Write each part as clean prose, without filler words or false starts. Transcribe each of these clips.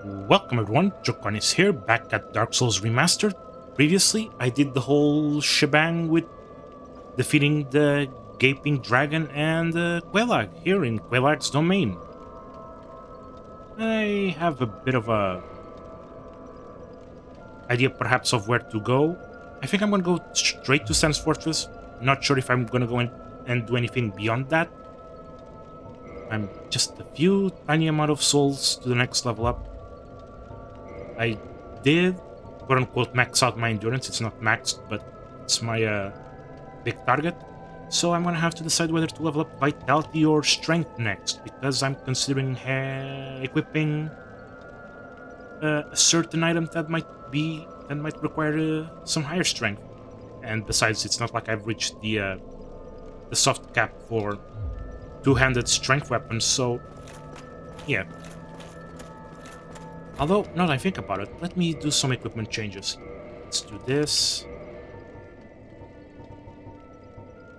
Welcome everyone, Jokon is here, back at Dark Souls Remastered. Previously, I did the whole shebang with defeating the Gaping Dragon and Quelaag here in Quelaag's domain. I have a bit of a idea perhaps of where to go. I think I'm gonna go straight to Sen's Fortress. Not sure if I'm gonna go in and do anything beyond that. I'm just a few tiny amount of souls to the next level up. I did, quote unquote, max out my endurance. It's not maxed, but it's my big target. So I'm gonna have to decide whether to level up vitality or strength next, because I'm considering equipping a certain item that might require some higher strength. And besides, it's not like I've reached the soft cap for two-handed strength weapons. So yeah. Although, now that I think about it, let me do some equipment changes. Let's do this.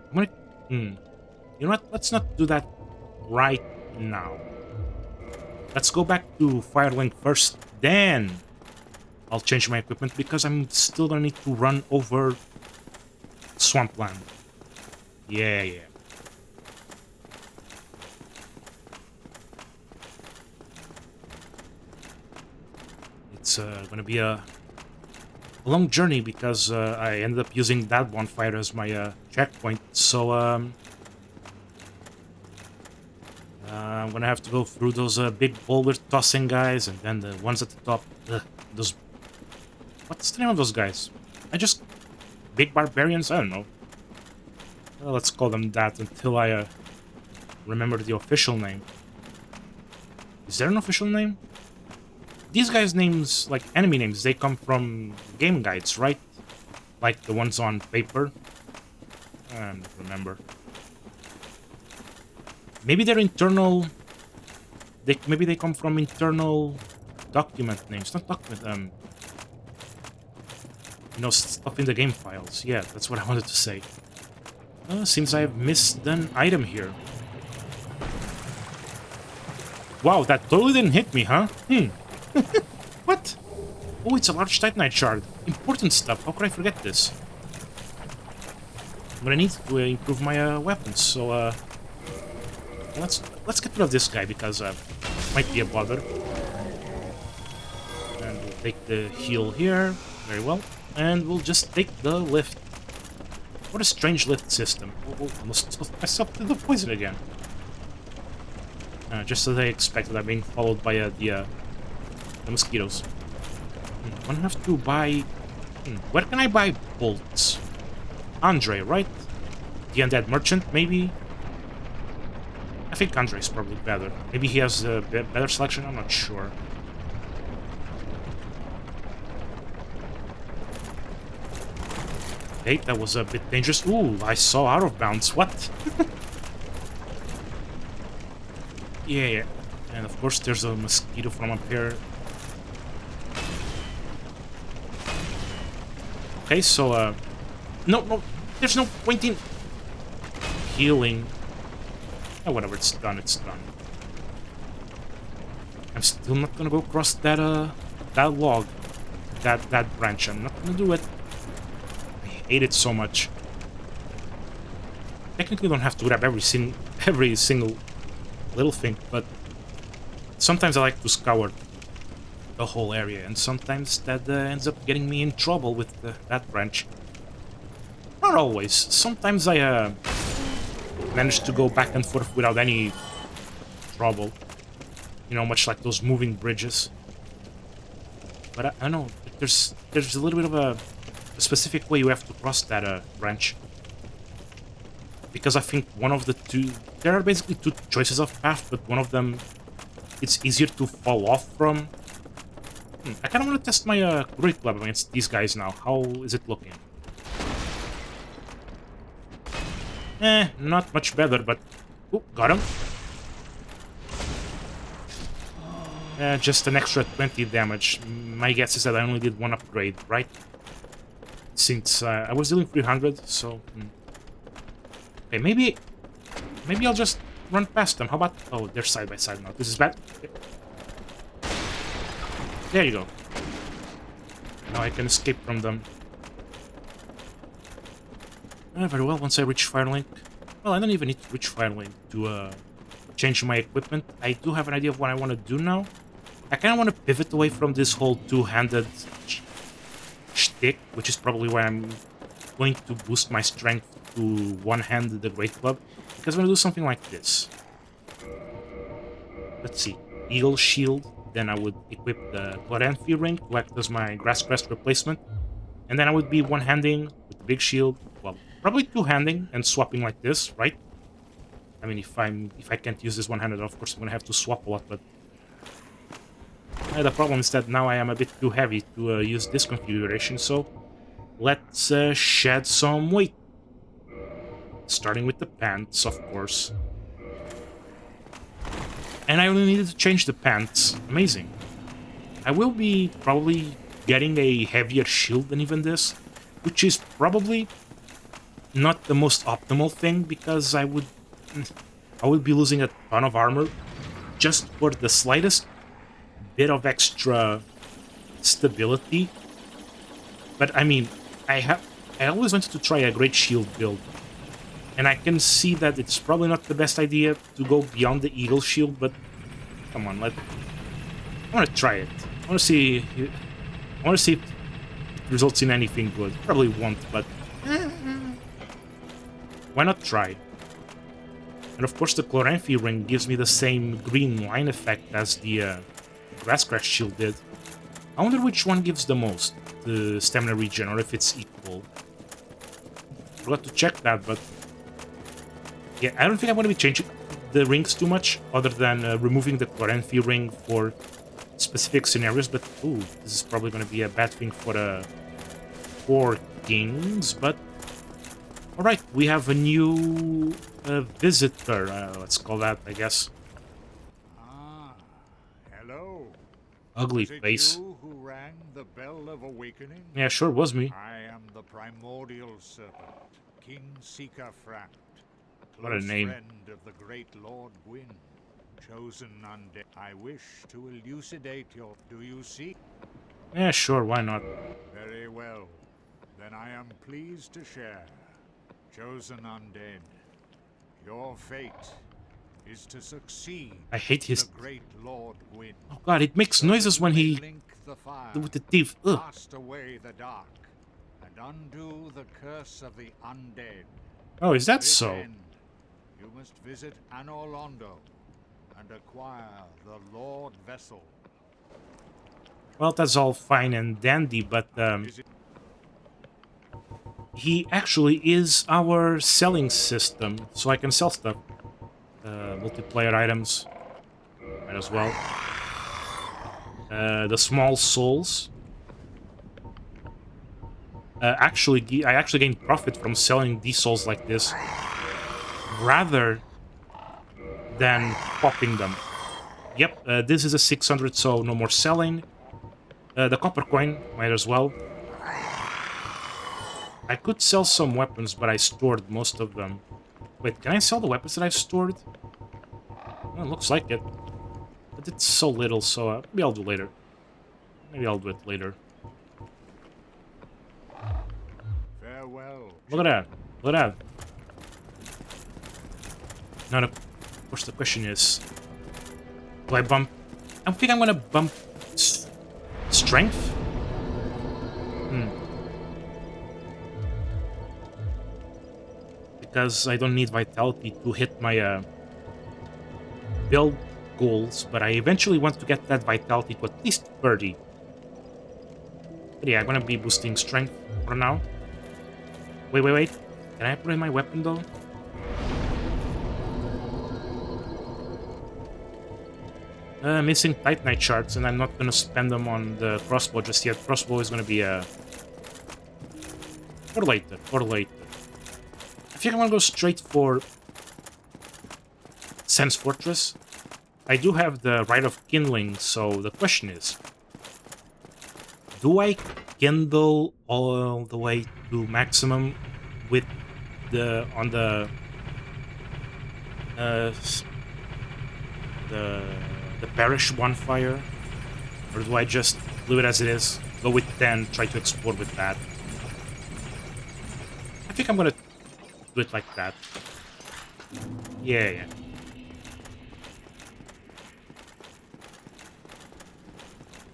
I'm gonna... You know what? Let's not do that right now. Let's go back to Firelink first, then I'll change my equipment, because I'm still gonna need to run over Swampland. Yeah. It's gonna be a long journey, because I ended up using that bonfire as my checkpoint. So I'm gonna have to go through those big boulder tossing guys, and then the ones at the top. Those, what's the name of those guys? Big barbarians. I don't know. Well, let's call them that until I remember the official name. Is there an official name? These guys' names, like enemy names, they come from game guides, right? Like the ones on paper. I don't remember. Maybe they're internal. Maybe they come from internal document names, not document. Stuff in the game files. Yeah, that's what I wanted to say. Seems I have missed an item here. Wow, that totally didn't hit me, huh? What? Oh, it's a large Titanite shard. Important stuff. How could I forget this? I'm gonna need to improve my weapons. So let's get rid of this guy, because might be a bother. And we'll take the heal here. Very well. And we'll just take the lift. What a strange lift system. Oh, almost myself to the poison again. Just as I expected, I'm being followed by the mosquitoes. I'm gonna have to buy... where can I buy bolts? Andre, right? The Undead Merchant, maybe? I think Andre is probably better. Maybe he has a better selection, I'm not sure. Okay, that was a bit dangerous. Ooh, I saw out of bounds. What? Yeah. And of course there's a mosquito from up here. Okay, so, no, there's no point in healing. Oh, whatever, it's done. I'm still not gonna go across that log, that branch. I'm not gonna do it. I hate it so much. Technically, don't have to grab every single little thing, but sometimes I like to scour the whole area, and sometimes that ends up getting me in trouble with that branch. Not always. Sometimes I manage to go back and forth without any trouble. You know, much like those moving bridges. But I don't know. There's a little bit of a specific way you have to cross that branch. Because I think one of the two... There are basically two choices of path, but one of them it's easier to fall off from. I kind of want to test my crit level against these guys now. How is it looking? Not much better, but... Ooh, got him. Just an extra 20 damage. My guess is that I only did one upgrade, right? Since I was dealing 300, so... Okay, maybe I'll just run past them. How about... Oh, they're side by side now. This is bad. Okay. There you go. Now I can escape from them. Very well, once I reach Firelink... Well, I don't even need to reach Firelink to change my equipment. I do have an idea of what I want to do now. I kind of want to pivot away from this whole two-handed shtick, which is probably why I'm going to boost my strength to one-handed the Great Club, because I'm going to do something like this. Let's see. Eagle Shield, then I would equip the Chloranthy Ring to act as my Grass Crest replacement, and then I would be one-handing with the big shield, well, probably two-handing and swapping like this, right? I mean, if I can't use this one-handed, of course I'm going to have to swap a lot, but the problem is that now I am a bit too heavy to use this configuration, so let's shed some weight. Starting with the pants, of course. And I only needed to change the pants. Amazing. I will be probably getting a heavier shield than even this, which is probably not the most optimal thing, because I would be losing a ton of armor just for the slightest bit of extra stability. But I mean, I always wanted to try a great shield build, and I can see that it's probably not the best idea to go beyond the Eagle Shield, but come on, I want to try it. I want to see if it results in anything good. Probably won't, but why not try? And of course the Chloranthy Ring gives me the same green line effect as the Grass Crest Shield did. I wonder which one gives the most, the stamina regen, or if it's equal. Forgot to check that, but yeah, I don't think I'm going to be changing the rings too much, other than removing the Chloranthy Ring for specific scenarios. But ooh, this is probably going to be a bad thing for the 4 kings. But all right, we have a new visitor. Let's call that, I guess. Hello. Ugly Was it face. you who rang the bell of awakening? Yeah, sure was me. I am the primordial serpent, King Seeker Fract, What a close name. friend of the great Lord Gwyn, chosen undead. I wish to elucidate your... Do you see? Yeah, sure, why not? Very well. Then I am pleased to share. Chosen undead, your fate is to succeed I hate his... the great Lord Gwyn. Oh god, it makes noises when he... Link the fire, with the teeth. Ugh. cast away the dark, and undo the curse of the undead. Oh, is that This so? end, you must visit Anor Londo and acquire the Lord Vessel. Well, that's all fine and dandy, but Is it he actually is our selling system, so I can sell stuff. Multiplayer items, might as well. The small souls. I actually gain profit from selling these souls like this, rather than popping them. Yep, this is a 600, so no more selling. The copper coin, might as well. I could sell some weapons, but I stored most of them. Wait, can I sell the weapons that I've stored? Well, it looks like it. But it's so little, so maybe I'll do later. Maybe I'll do it later. farewell? Look at that. Look at that. Now, of course, the question is... Do I bump... I think I'm gonna bump... strength? Because I don't need vitality to hit my build goals, but I eventually want to get that vitality to at least 30. But yeah, I'm gonna be boosting strength for now. Wait. Can I upgrade my weapon though? Missing Titanite shards, and I'm not gonna spend them on the crossbow just yet. Crossbow is gonna be for later. I think I'm gonna go straight for Sense Fortress. I do have the Rite of Kindling, so the question is, do I kindle all the way to maximum with the the parish bonfire, Or do I just leave it as it is? Go with 10, try to explore with that. I think I'm gonna do it like that. Yeah.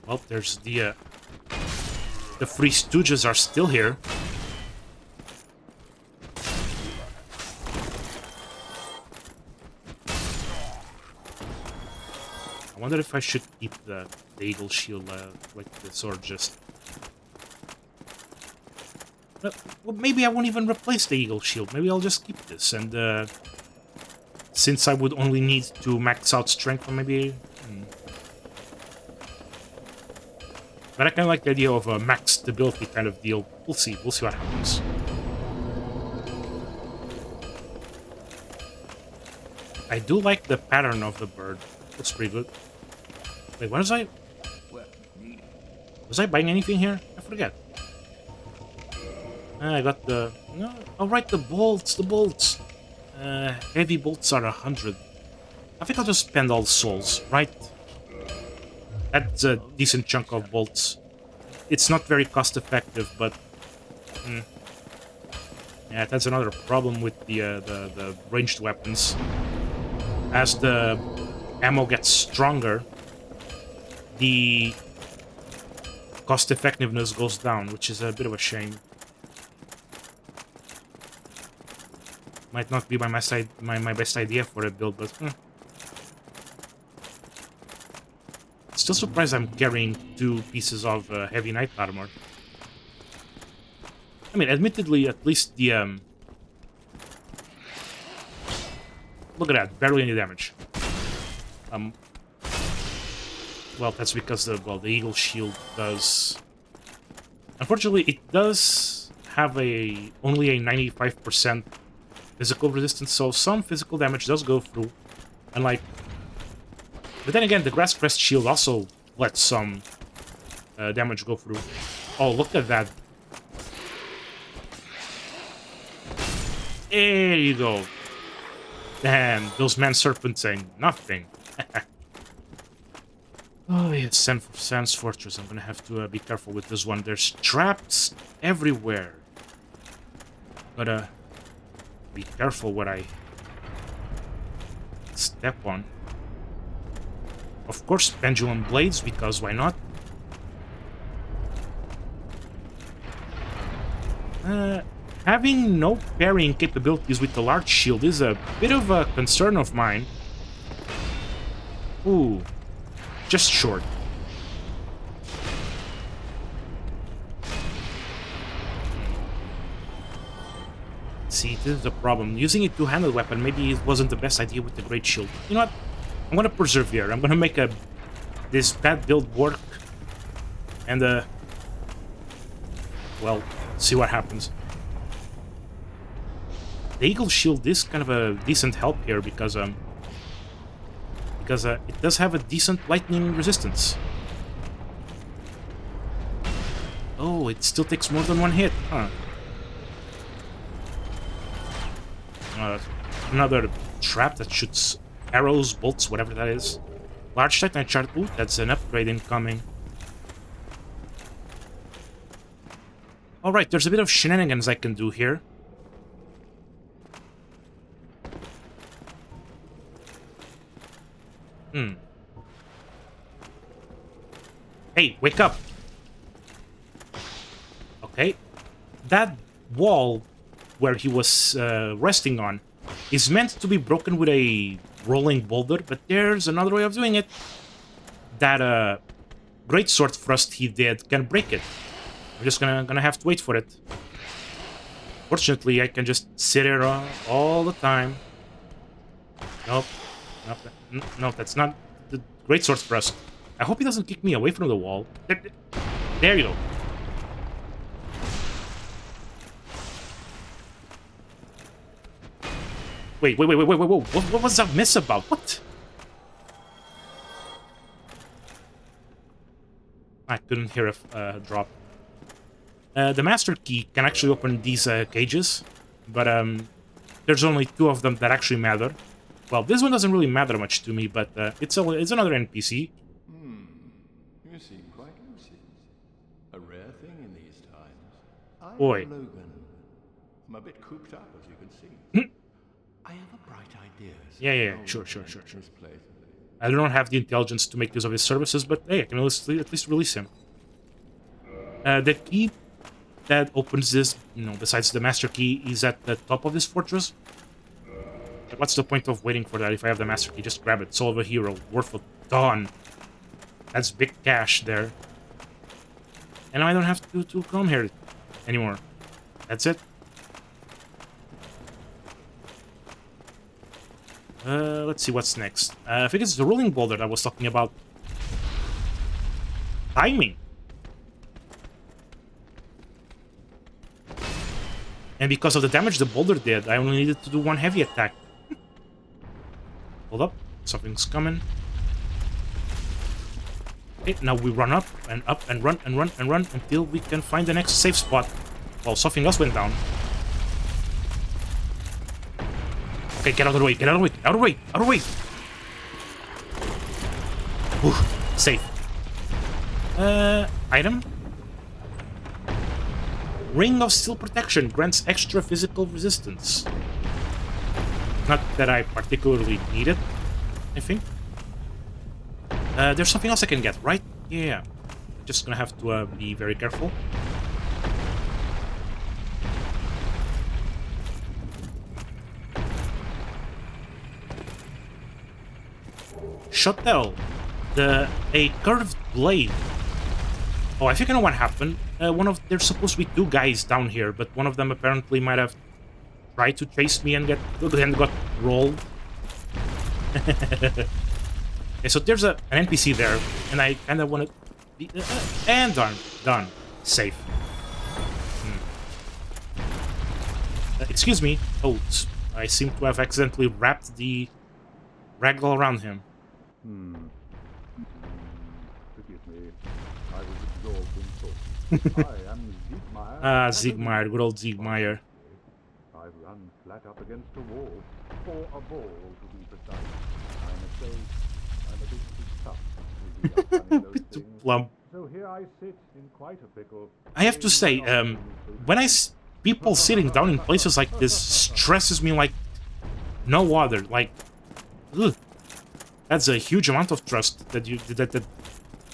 Well, there's the Three Stooges are still here. I wonder if I should keep the eagle shield like this, or just... Well, maybe I won't even replace the eagle shield. Maybe I'll just keep this, and since I would only need to max out strength, or maybe... But I kind of like the idea of a max stability kind of deal. We'll see what happens. I do like the pattern of the bird. Looks pretty good. Wait, what was I... Was I buying anything here? I forget. I got the... No, I'll write the bolts. Heavy bolts are 100. I think I'll just spend all souls, right? That's a decent chunk of bolts. It's not very cost effective, but... Yeah, that's another problem with the ranged weapons. As the ammo gets stronger, the cost effectiveness goes down, which is a bit of a shame. Might not be my best idea for a build, but... Still surprised I'm carrying 2 pieces of heavy knight armor. I mean, admittedly, at least the... Look at that, barely any damage. Well, that's because the eagle shield does... Unfortunately, it does have only a 95% physical resistance, so some physical damage does go through. And like... But then again, the Grass Crest shield also lets some damage go through. Oh, look at that. There you go. Damn, those man serpents ain't nothing. Oh, yes, Sans Fortress. I'm gonna have to be careful with this one. There's traps everywhere. Gotta be careful what I step on. Of course, pendulum blades, because why not? Having no parrying capabilities with the large shield is a bit of a concern of mine. Ooh, just short. See, this is the problem. Using a two-handed weapon, maybe it wasn't the best idea with the great shield. You know what? I'm gonna persevere. I'm gonna make this bad build work, and well, see what happens. The eagle shield is kind of a decent help here because it does have a decent lightning resistance. Oh, it still takes more than one hit, huh? Another trap that shoots arrows, bolts, whatever that is. Large Titanite shard. Ooh, that's an upgrade incoming. Alright, there's a bit of shenanigans I can do here. Hey, wake up! Okay. That wall where he was resting on is meant to be broken with a rolling boulder, but there's another way of doing it. That great sword thrust he did can break it. I'm just gonna have to wait for it. Fortunately, I can just sit here all the time. Nope. No, that's not the great sword thrust. I hope he doesn't kick me away from the wall. There you go. Wait. What was that miss about? What? I couldn't hear a drop. The master key can actually open these cages, but there's only 2 of them that actually matter. Well, this one doesn't really matter much to me, but it's another NPC. You seem quite lucid. A rare thing in these times. I'm Boy. Logan. I'm a bit cooped up, as you can see. I have a bright idea. Yeah. Sure. I don't have the intelligence to make use of his services, but hey, I can at least release him. The key that opens this, besides the master key, is at the top of this fortress. What's the point of waiting for that if I have the master key? Just grab it. Soul of a hero. Worth a ton. That's big cash there. And I don't have to come here anymore. That's it. Let's see what's next. I think it's the rolling boulder that I was talking about. Timing. And because of the damage the boulder did, I only needed to do one heavy attack. Hold up. Something's coming. Okay, now we run up and run until we can find the next safe spot. Well, something else went down. Okay, get out of the way, get out of the way, out of the way, out of the way! Whew, safe. Item? Ring of Steel Protection grants extra physical resistance. Not that I particularly need it, I think. There's something else I can get, right? Yeah. Just gonna have to be very careful. Shottel. A curved blade. Oh, I think I know what happened. There's supposed to be two guys down here, but one of them apparently might have tried to chase me and got rolled. Okay, so there's an NPC there, and I kind of want to be... and done. Safe. Excuse me. Oh, I seem to have accidentally wrapped the ragdoll around him. Forgive me. I was absorbed in thought. I am Siegmeyer. Siegmeyer, good old Siegmeyer. I've run flat up against a wall. For a ball, to be precise. I must say, I'm a bit too tough to be up those Too things. plump. So here I sit in quite a pickle. I have to say, when people sitting down in places like this stresses me like no other. Like, ugh. That's a huge amount of trust that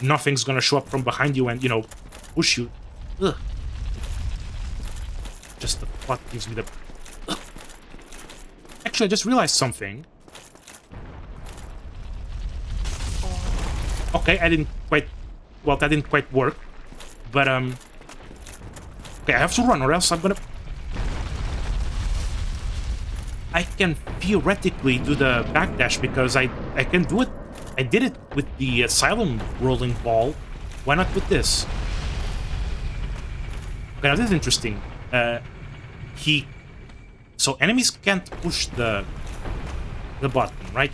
nothing's gonna show up from behind you and, push you. Ugh. Just the plot gives me the... Ugh. Actually, I just realized something. Okay, I didn't quite... Well, that didn't quite work. But, okay, I have to run or else I'm gonna... I can theoretically do the backdash because I can do it. I did it with the Asylum rolling ball. Why not with this? Okay, now this is interesting. So enemies can't push the button, right?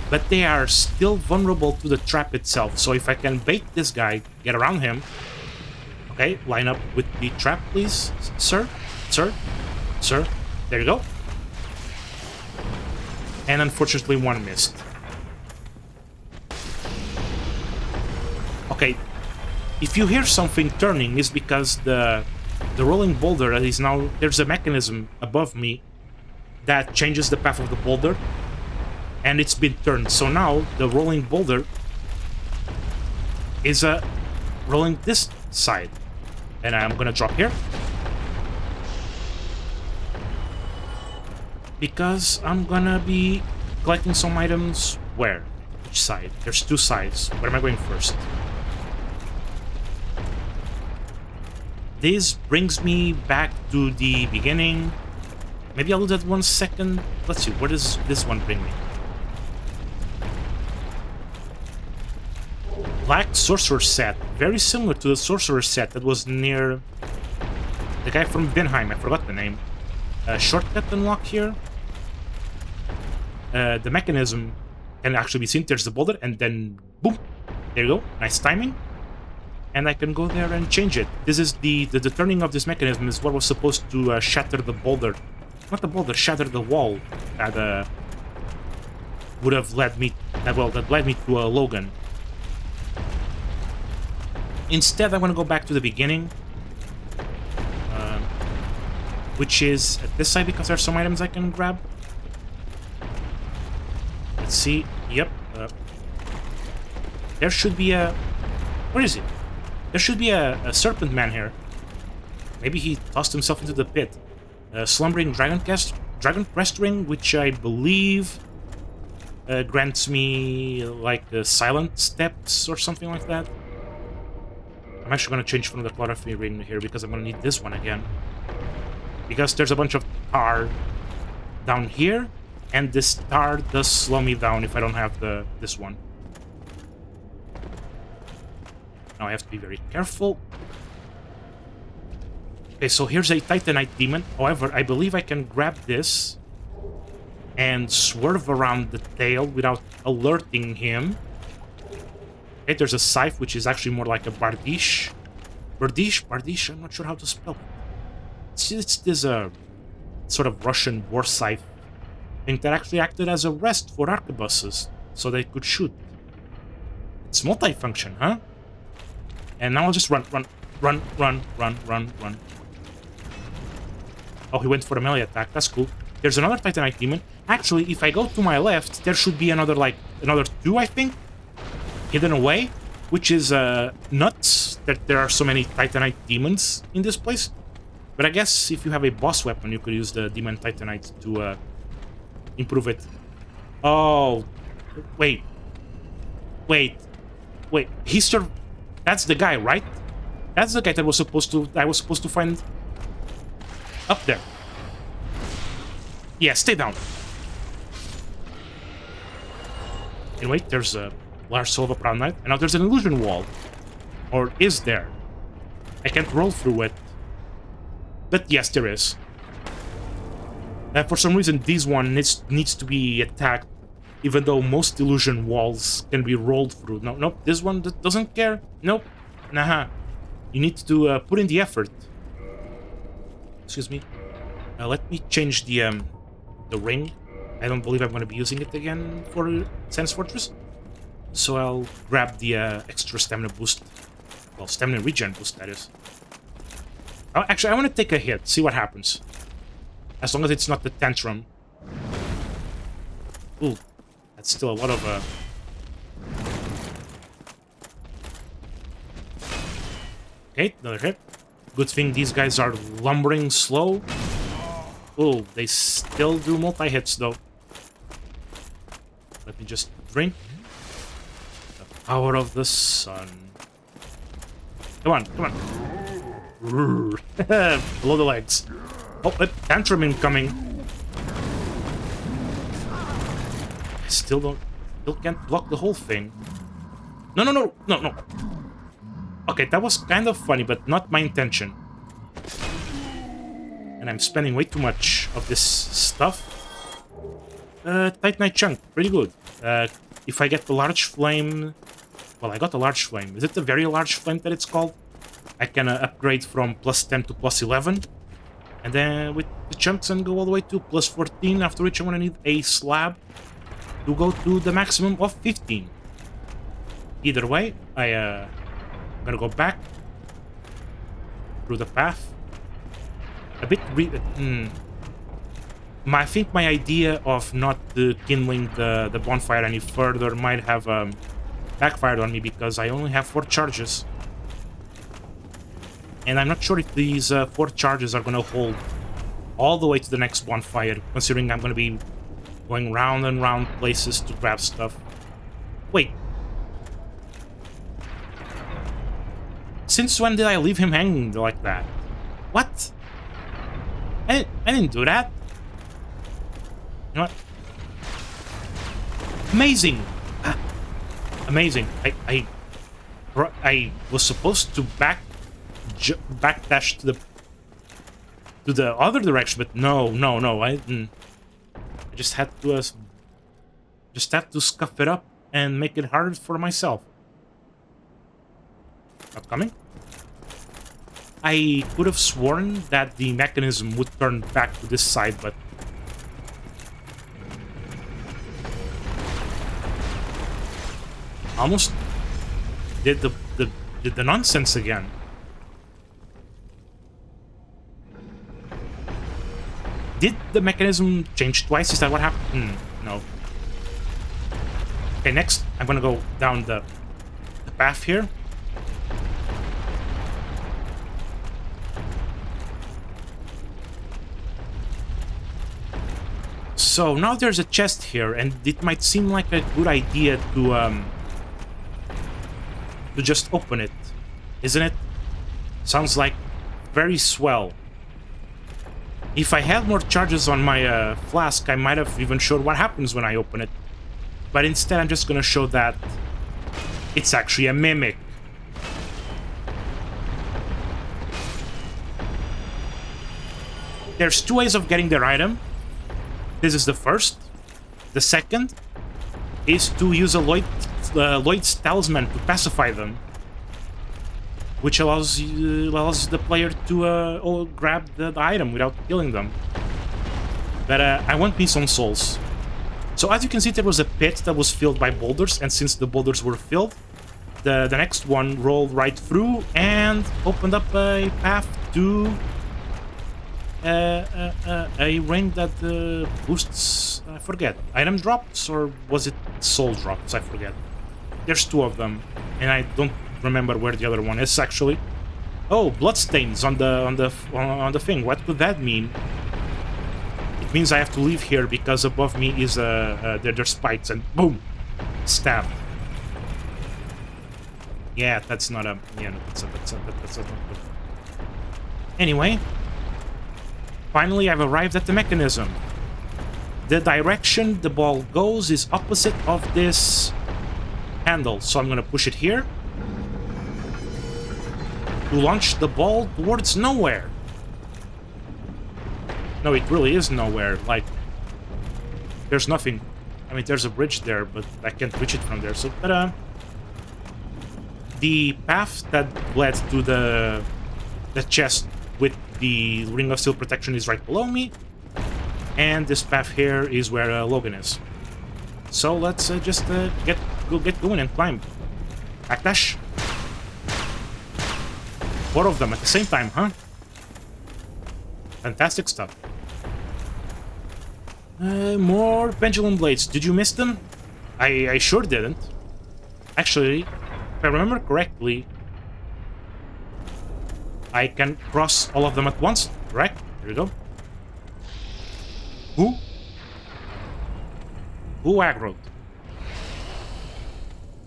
But they are still vulnerable to the trap itself. So if I can bait this guy, get around him. Okay, line up with the trap, please, sir. There you go. And unfortunately one missed. Okay, if you hear something turning, it's because the rolling boulder is now... There's a mechanism above me that changes the path of the boulder, and it's been turned. So now the rolling boulder is rolling this side. And I'm gonna drop here. Because I'm gonna be collecting some items. Where? Which side? There's two sides. Where am I going first? This brings me back to the beginning. Maybe I'll do that 1 second. Let's see, where does this one bring me? Black Sorcerer set. Very similar to the Sorcerer set that was near the guy from Benheim. I forgot the name. Shortcut unlock here. The mechanism can actually be seen. There's the boulder, and then boom, there you go. Nice timing, and I can go there and change it. This is the turning of this mechanism is what was supposed to shatter the boulder, not the boulder, shatter the wall that would have led me that led me to Logan. Instead, I want to go back to the beginning. Which is at this side because there's some items I can grab. Let's see. Yep. There should be a... Where is it? There should be a serpent man here. Maybe he tossed himself into the pit. Slumbering dragon crest ring, which I believe grants me like silent steps or something like that. I'm actually going to change from the chlorophy ring here because I'm going to need this one again. Because there's a bunch of tar down here, and this tar does slow me down if I don't have this one. Now I have to be very careful. Okay, so here's a Titanite demon. However, I believe I can grab this and swerve around the tail without alerting him. Okay, there's a scythe, which is actually more like a bardiche. Bardiche, I'm not sure how to spell it. It's this sort of Russian war scythe thing that actually acted as a rest for arquebuses, so they could shoot. It's multifunction, huh? And now I'll just run. Oh, he went for a melee attack. That's cool. There's another Titanite demon. Actually, if I go to my left, there should be another two, I think, hidden away, which is nuts that there are so many Titanite demons in this place. But I guess if you have a boss weapon, you could use the Demon Titanite to improve it. Oh, wait. That's the guy, right? That's the guy that I was supposed to find up there. Yeah, stay down. And wait, there's a large soul of a proud knight, and now there's an illusion wall. Or is there? I can't roll through it. But yes, there is. For some reason, this one needs to be attacked, even though most illusion walls can be rolled through. No, nope, this one doesn't care. Nope. Nah. You need to put in the effort. Excuse me. Let me change the ring. I don't believe I'm going to be using it again for Sands Fortress. So I'll grab the extra stamina boost. Well, stamina regen boost, that is. Oh, actually, I want to take a hit, see what happens. As long as it's not the tantrum. Ooh, that's still a lot of... Okay, another hit. Good thing these guys are lumbering slow. Ooh, they still do multi-hits, though. Let me just drink. The power of the sun. Come on, come on. Below the legs. Oh, a tantrum incoming. I still can't block the whole thing. No. Okay, that was kind of funny, but not my intention. And I'm spending way too much of this stuff. Titanite chunk, pretty good. If I get the large flame... Well, I got the large flame. Is it the very large flame that it's called? I can upgrade from +10 to +11. And then with the chunks and go all the way to +14, after which I'm gonna need a slab to go to the maximum of 15. Either way, I'm gonna go back through the path. A bit I think my idea of not kindling the bonfire any further might have backfired on me because I only have 4 charges. And I'm not sure if these 4 charges are going to hold all the way to the next bonfire, considering I'm going to be going round and round places to grab stuff. Wait. Since when did I leave him hanging like that? What? I didn't do that. You know what? Amazing! Amazing. I was supposed to backdash to the other direction, but no. I just had to scuff it up and make it harder for myself. Not coming. I could have sworn that the mechanism would turn back to this side, but almost did the did the nonsense again. Did the mechanism change twice? Is that what happened? No. Okay, next I'm gonna go down the path here. So now there's a chest here, and it might seem like a good idea to just open it, isn't it? Sounds like very swell. If I had more charges on my flask, I might have even showed what happens when I open it. But instead, I'm just gonna show that it's actually a mimic. There's two ways of getting their item. This is the first. The second is to use a Lloyd's Talisman to pacify them, which allows the player to grab the item without killing them. But I want me some souls. So as you can see, there was a pit that was filled by boulders, and since the boulders were filled, the next one rolled right through and opened up a path to a ring that boosts, I forget, item drops, or was it soul drops? I forget. There's two of them, and I don't remember where the other one is actually. Oh, bloodstains on the thing. What could that mean? It means I have to leave here because above me is there's spikes, and boom, stab. Yeah, that's not a that's not good. Anyway. Finally, I've arrived at the mechanism. The direction the ball goes is opposite of this handle, so I'm gonna push it here to launch the ball towards nowhere. No, it really is nowhere. Like, there's nothing. I mean, there's a bridge there, but I can't reach it from there. So, the path that led to the chest with the Ring of Steel protection is right below me, and this path here is where Logan is. So let's just get going and climb. Backdash. 4 of them at the same time, huh? Fantastic stuff. More pendulum blades. Did you miss them? I sure didn't. Actually, if I remember correctly, I can cross all of them at once, correct? Here we go. Who? Who aggroed?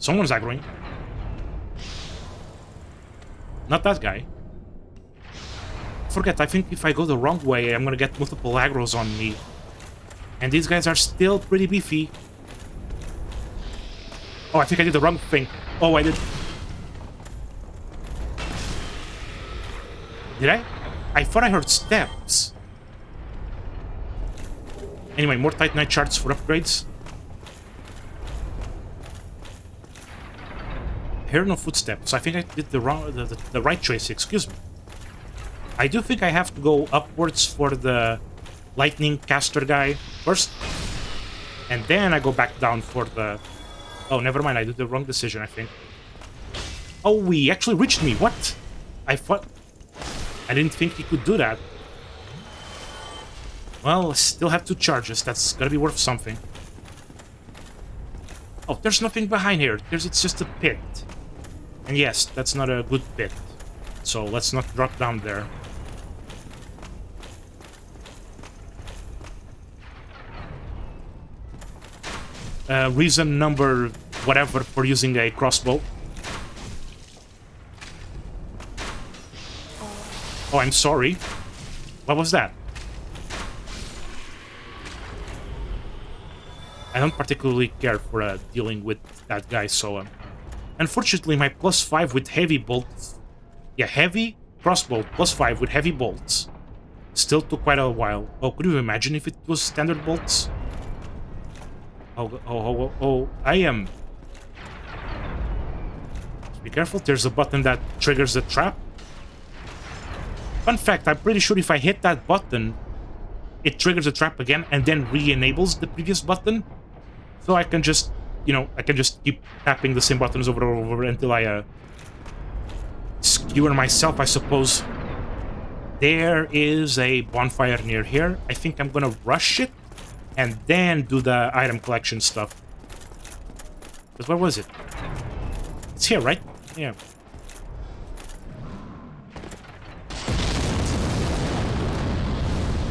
Someone's aggroing. Not that guy. Forget, I think if I go the wrong way, I'm gonna get multiple aggros on me. And these guys are still pretty beefy. Oh, I think I did the wrong thing. Oh, I did. Did I? I thought I heard steps. Anyway, more Titanite shards for upgrades. I heard no footsteps. I think I did the right choice, excuse me. I do think I have to go upwards for the lightning caster guy first. And then I go back down for the... Oh, never mind, I did the wrong decision, I think. Oh, he actually reached me, what? I thought... I didn't think he could do that. Well, I still have 2 charges. That's gotta be worth something. Oh, there's nothing behind here. It's just a pit. And yes, that's not a good pit. So let's not drop down there. Reason number whatever for using a crossbow. Oh, I'm sorry. What was that? I don't particularly care for dealing with that guy, so... unfortunately, my +5 with heavy bolts... Yeah, heavy crossbow +5 with heavy bolts still took quite a while. Oh, could you imagine if it was standard bolts? Oh, I am... Be careful, there's a button that triggers the trap. Fun fact, I'm pretty sure if I hit that button, it triggers the trap again and then re-enables the previous button. So I can just, you know, I can just keep tapping the same buttons over and over until I skewer myself, I suppose. There is a bonfire near here. I think I'm gonna rush it and then do the item collection stuff. Because where was it? It's here, right? Yeah.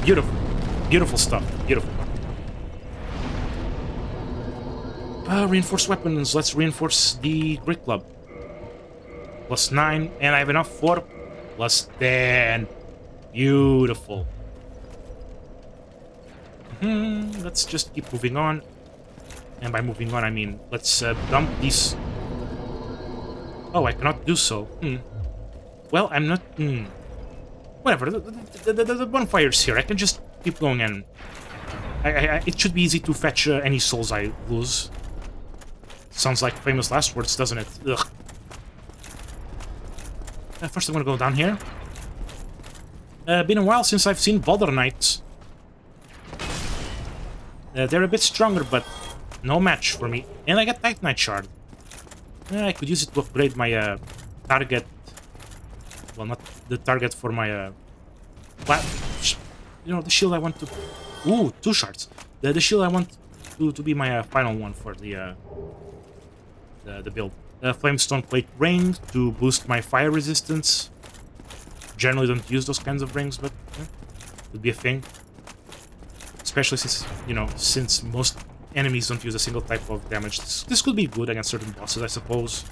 Beautiful. Beautiful stuff. Beautiful. Reinforced weapons. Let's reinforce the Great Club. +9. And I have enough for +10. Beautiful. Let's just keep moving on. And by moving on, I mean, let's dump these... Oh, I cannot do so. Well, I'm not... Whatever, the bonfire's here. I can just keep going and... it should be easy to fetch any souls I lose. Sounds like famous last words, doesn't it? Ugh. First I'm gonna go down here. Been a while since I've seen Boulder Knights. They're a bit stronger, but no match for me. And I got Titanite Shard. I could use it to upgrade my target. Well, not the target for my... you know, the shield I want to... Ooh, 2 shards. The shield I want to be my final one for the build. Flamestone Plate Ring to boost my fire resistance. Generally don't use those kinds of rings, but would be a thing. Especially since, you know, since most enemies don't use a single type of damage. This could be good against certain bosses, I suppose.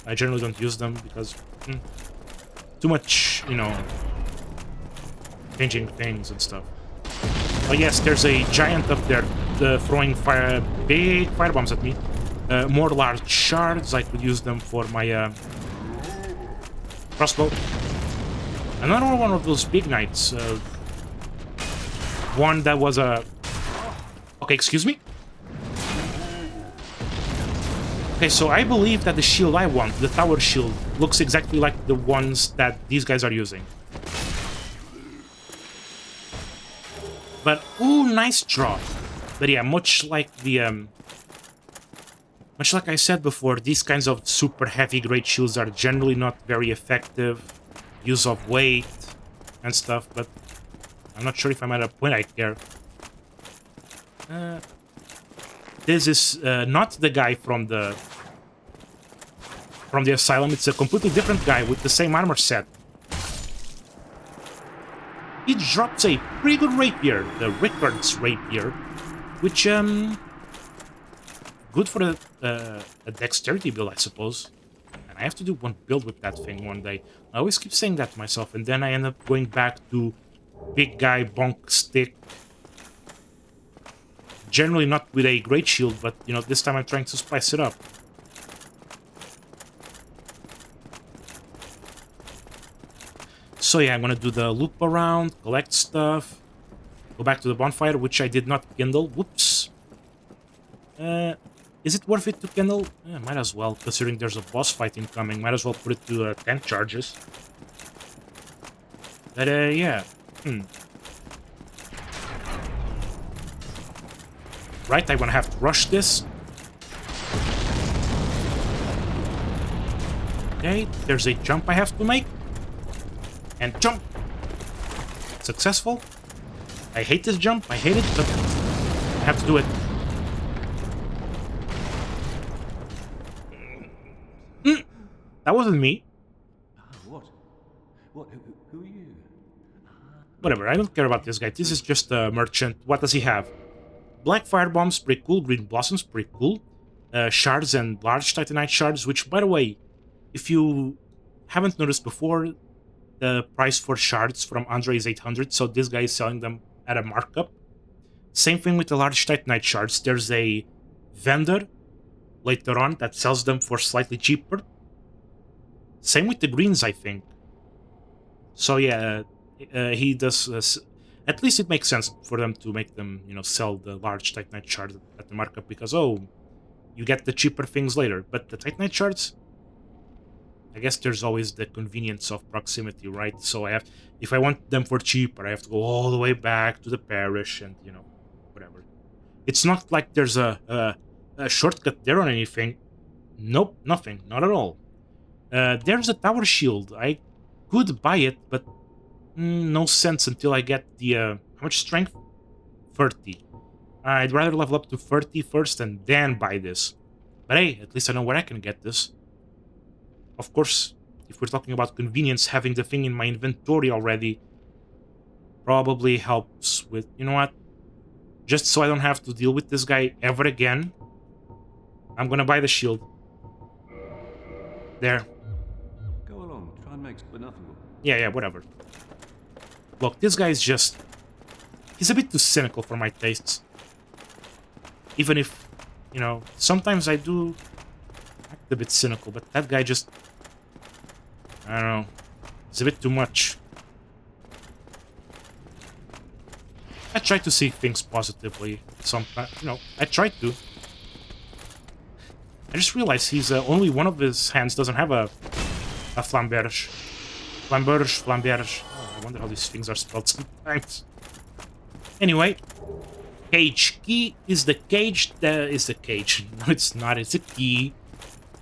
I generally don't use them because too much, you know, changing things and stuff. Oh yes, there's a giant up there throwing big fire bombs at me. More large shards, I could use them for my crossbow. Another one of those big knights. One that was a... Okay, excuse me? Okay, so I believe that the shield I want, the tower shield, looks exactly like the ones that these guys are using. But, ooh, nice draw. But yeah, much like the... Much like I said before, these kinds of super heavy great shields are generally not very effective. Use of weight and stuff, but I'm not sure if I'm at a point I care. This is not the guy from the asylum. It's a completely different guy with the same armor set. He drops a pretty good rapier, the Rickard's rapier, which good for a dexterity build, I suppose. And I have to do one build with that thing one day. I always keep saying that to myself, and then I end up going back to big guy bonk stick. Generally not with a great shield, but you know, this time I'm trying to spice it up. So yeah, I'm gonna do the loop around, collect stuff, go back to the bonfire, which I did not kindle. Whoops. Is it worth it to kindle? Might as well, considering there's a boss fight incoming. Might as well put it to 10 charges. But yeah. Right, I'm gonna have to rush this. Okay, there's a jump I have to make. And jump! Successful. I hate this jump, I hate it, but I have to do it. That wasn't me. What? Who are you? Whatever, I don't care about this guy. This is just a merchant. What does he have? Black fire bombs, pretty cool. Green blossoms, pretty cool. Shards and large titanite shards, which, by the way, if you haven't noticed before, the price for shards from Andre is 800, so this guy is selling them at a markup. Same thing with the large titanite shards. There's a vendor later on that sells them for slightly cheaper. Same with the greens, I think. So yeah, he does... at least it makes sense for them to make them, you know, sell the large titanite shard at the markup, because, oh, you get the cheaper things later. But the titanite shards, I guess there's always the convenience of proximity, right? So I have, if I want them for cheaper, I have to go all the way back to the parish and, you know, whatever. It's not like there's a shortcut there or anything. Nope, nothing, not at all. There's a tower shield. I could buy it, but no sense until I get the... how much strength? 30. I'd rather level up to 30 first and then buy this. But hey, at least I know where I can get this. Of course, if we're talking about convenience, having the thing in my inventory already probably helps with... You know what? Just so I don't have to deal with this guy ever again, I'm gonna buy the shield. There. Go along, try and make but nothing will. Yeah, whatever. Look, this guy is just... He's a bit too cynical for my tastes. Even if, you know, sometimes I do act a bit cynical, but that guy just... I don't know. It's a bit too much. I try to see things positively sometimes. You know, I try to. I just realized he's only one of his hands doesn't have a flamberge. Flamberge. Oh, I wonder how these things are spelled sometimes. Anyway, cage key is the cage that is the cage. No, it's not. It's a key.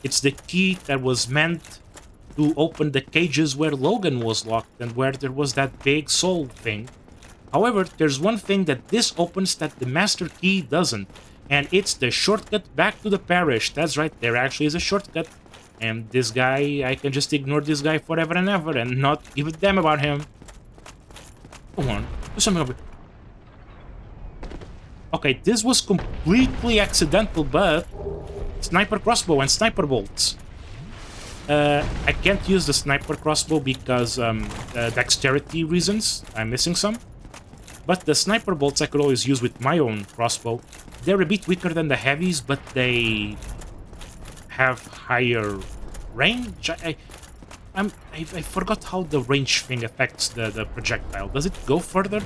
It's the key that was meant to open the cages where Logan was locked and where there was that big soul thing. However, there's one thing that this opens that the master key doesn't, and it's the shortcut back to the parish. That's right, there actually is a shortcut. And this guy, I can just ignore this guy forever and ever and not give a damn about him. Come on, do something over. Okay, this was completely accidental, but sniper crossbow and sniper bolts. I can't use the sniper crossbow because dexterity reasons. I'm missing some. But the sniper bolts I could always use with my own crossbow. They're a bit weaker than the heavies, but they have higher range. I forgot how the range thing affects the projectile. Does it go further?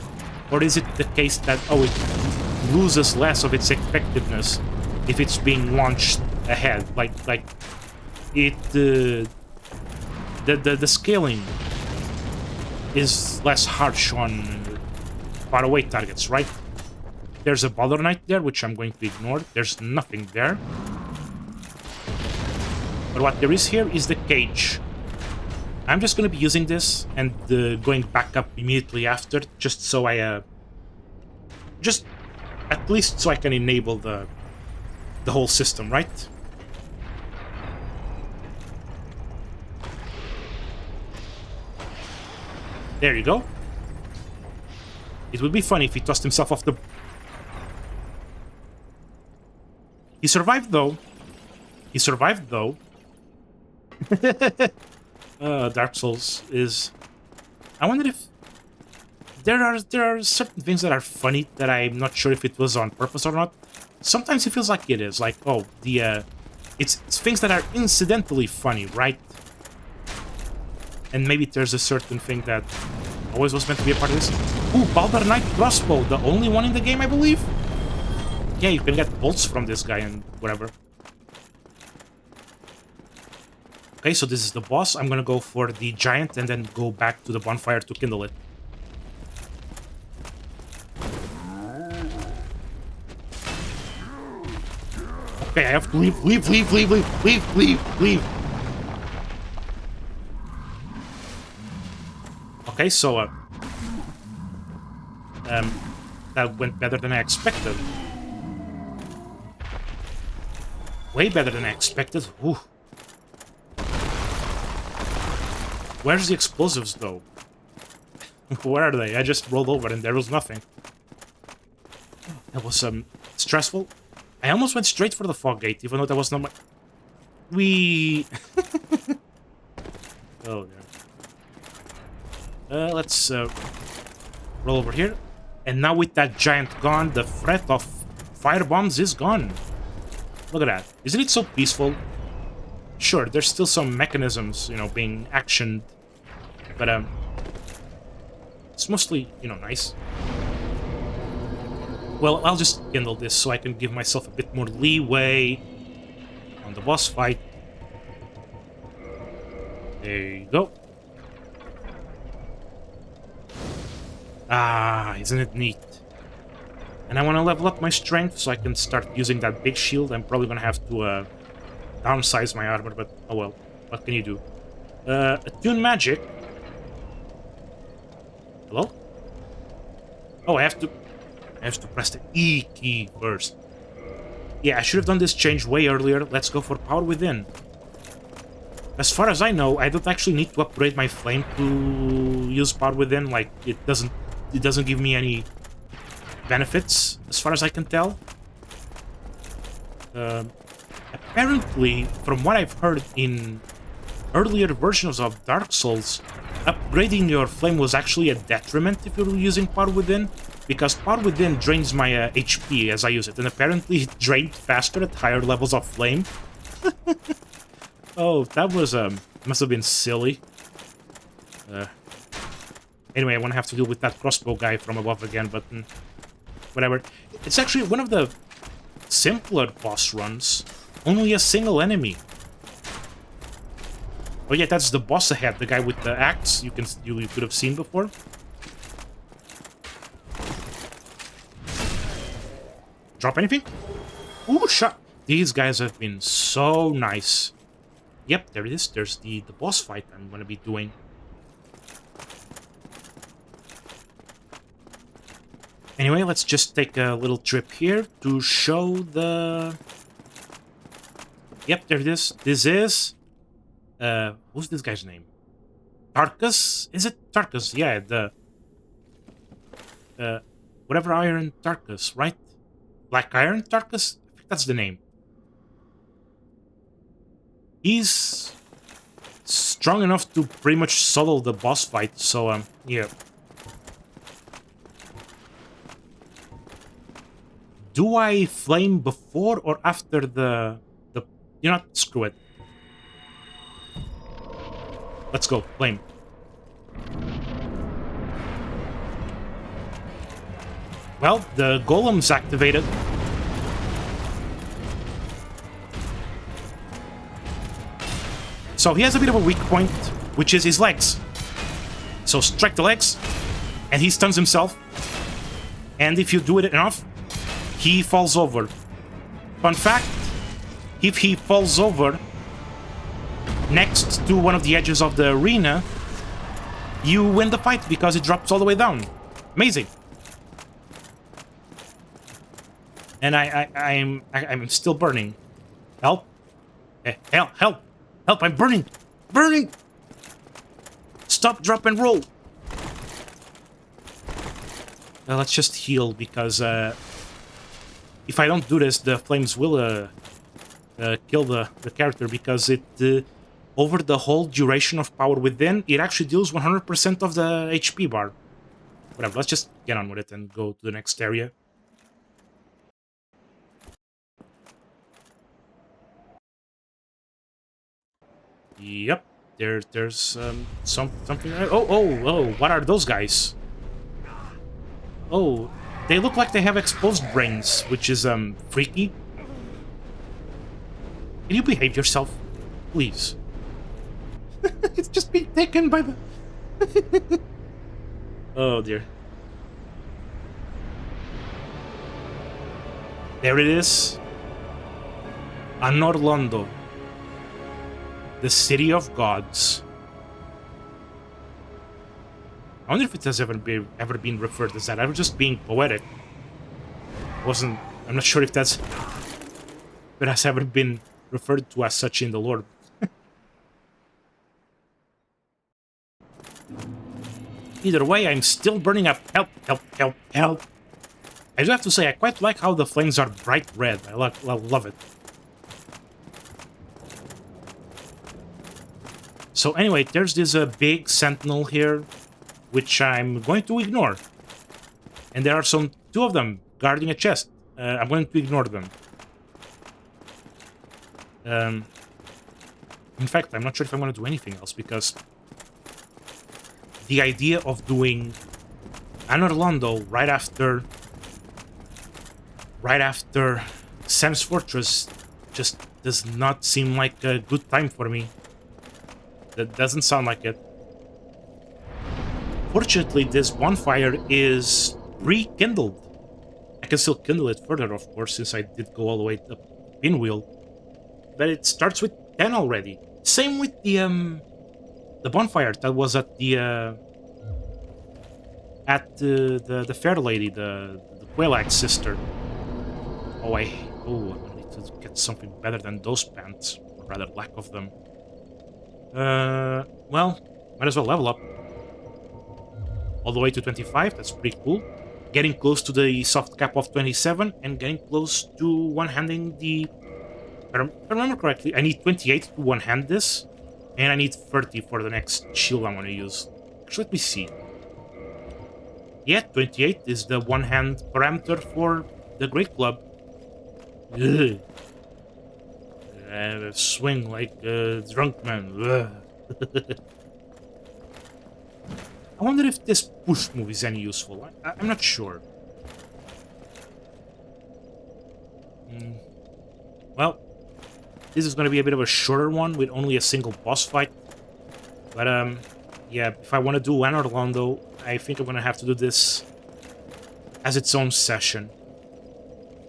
Or is it the case that, oh, it loses less of its effectiveness if it's being launched ahead? Like it... the scaling is less harsh on far away targets, right? There's a Baller Knight there, which I'm going to ignore. There's nothing there. But what there is here is the cage. I'm just going to be using this and going back up immediately after, just so I... just at least so I can enable the whole system, right? There you go. It would be funny if he tossed himself off the... He survived, though. He survived, though. Dark Souls is... I wonder if... There are certain things that are funny that I'm not sure if it was on purpose or not. Sometimes it feels like it is. Like, oh, it's things that are incidentally funny, right? And maybe there's a certain thing that always was meant to be a part of this. Ooh, Baldur Knight crossbow, the only one in the game, I believe? Yeah, you can get bolts from this guy and whatever. Okay, so this is the boss. I'm gonna go for the giant and then go back to the bonfire to kindle it. Okay, I have to leave. Okay, so that went better than I expected. Way better than I expected. Ooh. Where's the explosives, though? Where are they? I just rolled over and there was nothing. That was stressful. I almost went straight for the fog gate, even though that was not my... Oh, yeah. Let's roll over here. And now with that giant gone, the threat of fire bombs is gone. Look at that. Isn't it so peaceful? Sure, there's still some mechanisms, you know, being actioned. But, it's mostly, you know, nice. Well, I'll just kindle this so I can give myself a bit more leeway on the boss fight. There you go. Ah, isn't it neat? And I want to level up my strength so I can start using that big shield. I'm probably going to have to downsize my armor, but oh well. What can you do? Attune magic. Hello? Oh, I have to press the E key first. Yeah, I should have done this change way earlier. Let's go for Power Within. As far as I know, I don't actually need to upgrade my flame to use Power Within. Like, it doesn't give me any benefits, as far as I can tell. Apparently, from what I've heard in earlier versions of Dark Souls, upgrading your flame was actually a detriment if you're using Power Within, because Power Within drains my HP as I use it, and apparently it drained faster at higher levels of flame. Oh, that was, must have been silly. Anyway, I won't have to deal with that crossbow guy from above again, but whatever. It's actually one of the simpler boss runs. Only a single enemy. Oh yeah, that's the boss ahead, the guy with the axe you could have seen before. Drop anything? Ooh, shot! These guys have been so nice. Yep, there it is. There's the boss fight I'm gonna be doing. Anyway, let's just take a little trip here to show the... Yep, there it is. This is... what's this guy's name? Tarkus? Is it Tarkus? Yeah, the... whatever Iron Tarkus, right? Black Iron Tarkus? I think that's the name. He's strong enough to pretty much solo the boss fight, so, yeah. Do I flame before or after the... You know what? Screw it. Let's go. Flame. Well, the golem's activated. So he has a bit of a weak point, which is his legs. So strike the legs, and he stuns himself. And if you do it enough, he falls over. Fun fact, if he falls over next to one of the edges of the arena, you win the fight because it drops all the way down. Amazing. And I'm still burning. Help. Help, help. Help, I'm burning! Burning! Stop, drop, and roll! Well, let's just heal, because if I don't do this, the flames will kill the character, because it, over the whole duration of Power Within, it actually deals 100% of the HP bar. Whatever, let's just get on with it and go to the next area. Yep, there's something. Oh! What are those guys? Oh, they look like they have exposed brains, which is freaky. Can you behave yourself, please? It's just being taken by the. Oh dear. There it is. Anor Londo. The City of Gods. I wonder if it has ever been referred as that. I was just being poetic. I'm not sure if it has ever been referred to as such in the lore. Either way, I'm still burning up. Help, help, help, help. I do have to say, I quite like how the flames are bright red. I love it. So anyway, there's this big sentinel here, which I'm going to ignore. And there are two of them guarding a chest. I'm going to ignore them. In fact, I'm not sure if I'm going to do anything else, because the idea of doing Anor Londo right after Sam's Fortress just does not seem like a good time for me. That doesn't sound like it. Fortunately, this bonfire is rekindled. I can still kindle it further, of course, since I did go all the way up Pinwheel. But it starts with 10 already. Same with the the bonfire that was at the fair lady, the Quailite sister. Oh, I need to get something better than those pants, or rather lack of them. Well, might as well level up. All the way to 25, that's pretty cool. Getting close to the soft cap of 27, and getting close to one-handing the... If I remember correctly, I need 28 to one-hand this, and I need 30 for the next shield I'm going to use. Actually, let me see. Yeah, 28 is the one-hand parameter for the Great Club. Ugh. Swing like a drunk man. I wonder if this push move is any useful. I'm not sure. Well, this is going to be a bit of a shorter one with only a single boss fight. But, yeah, if I want to do an Orlando, I think I'm going to have to do this as its own session.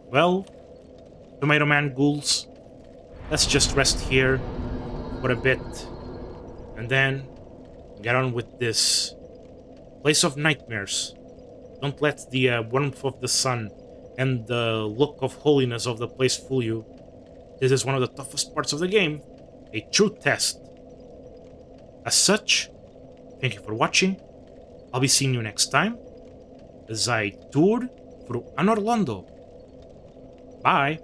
Well, Tomato Man ghouls, let's just rest here for a bit. And then get on with this. Place of Nightmares. Don't let the warmth of the sun and the look of holiness of the place fool you. This is one of the toughest parts of the game. A true test. As such, thank you for watching. I'll be seeing you next time as I tour through An Orlando. Bye!